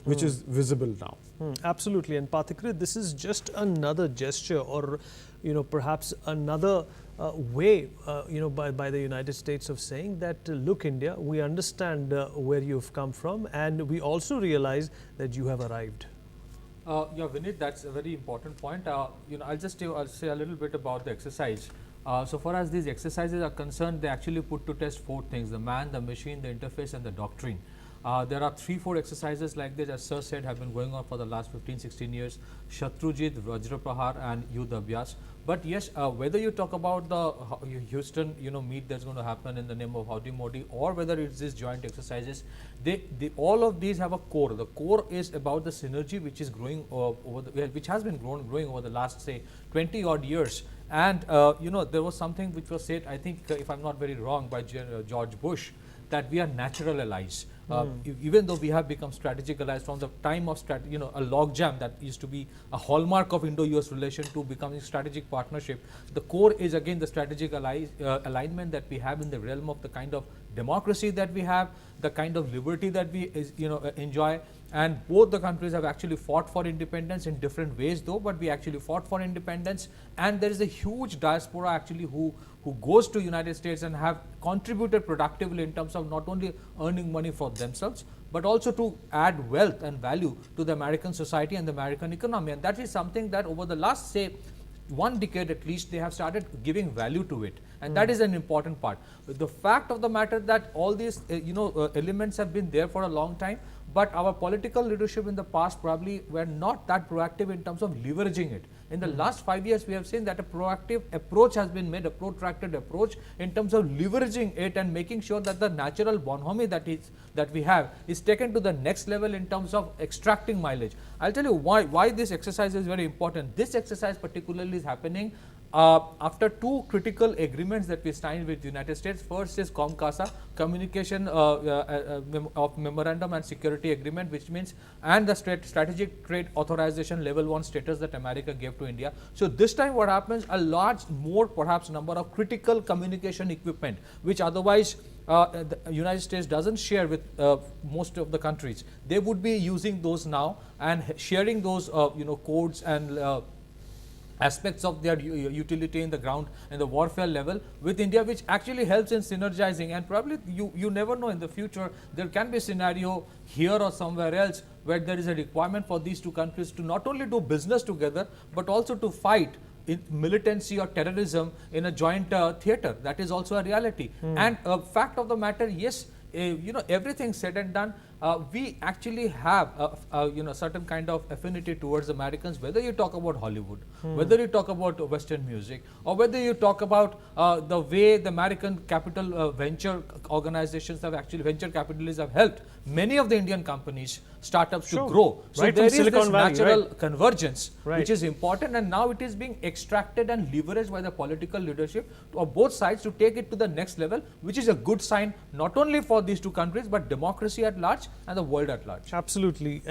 which is visible now. Absolutely. And Pathikrit, this is just another gesture, or perhaps another way by the United States of saying that look, India, we understand where you've come from, and we also realize that you have arrived. Yeah, Vinit, that's a very important point. I'll say a little bit about the exercise. So far as these exercises are concerned, they actually put to test 4 things: the man, the machine, the interface, and the doctrine. There are 3-4 exercises like this, as Sir said, have been going on for the last 15-16 years: Shatrujit, Vajra Prahar, and Yudh Abhyas. But yes, whether you talk about the Houston meet that's going to happen in the name of Howdy Modi, or whether it's these joint exercises, all of these have a core. The core is about the synergy which is growing which has been growing over the last, say, 20 odd years. And there was something which was said, I think, if I'm not very wrong, by George Bush, that we are natural allies. Even though we have become strategic allies from the time of a logjam that used to be a hallmark of Indo-US relation to becoming strategic partnership, the core is again the strategic alignment that we have in the realm of the kind of democracy that we have, the kind of liberty that we enjoy. And both the countries have actually fought for independence in different ways though, but we actually fought for independence. And there is a huge diaspora actually who goes to United States and have contributed productively in terms of not only earning money for themselves, but also to add wealth and value to the American society and the American economy. And that is something that over the last, say, 1 decade at least, they have started giving value to it, and that is an important part. The fact of the matter that all these elements have been there for a long time, but our political leadership in the past probably were not that proactive in terms of leveraging it. In the last 5 years, we have seen that a proactive approach has been made, a protracted approach in terms of leveraging it and making sure that the natural bonhomie that we have is taken to the next level in terms of extracting mileage. I'll tell you why this exercise is very important. This exercise particularly is happening after 2 critical agreements that we signed with the United States. First is COMCASA, Communication of Memorandum and Security Agreement, which means, and the Strategic Trade Authorization Level 1 status that America gave to India. So this time what happens, a large more perhaps number of critical communication equipment, which otherwise the United States doesn't share with most of the countries. They would be using those now and sharing those codes and aspects of their utility in the ground and the warfare level with India, which actually helps in synergizing. And probably you never know, in the future there can be a scenario here or somewhere else where there is a requirement for these 2 countries to not only do business together, but also to fight in militancy or terrorism in a joint theater. That is also a reality. And fact of the matter, yes, everything said and done, we actually have a certain kind of affinity towards Americans, whether you talk about Hollywood, whether you talk about Western music, or whether you talk about the way the American capital venture organizations have actually, venture capitalists have helped many of the Indian companies, startups to grow. So there is this natural convergence, which is important, and now it is being extracted and leveraged by the political leadership of both sides to take it to the next level, which is a good sign not only for these 2 countries, but democracy at large and the world at large. Absolutely.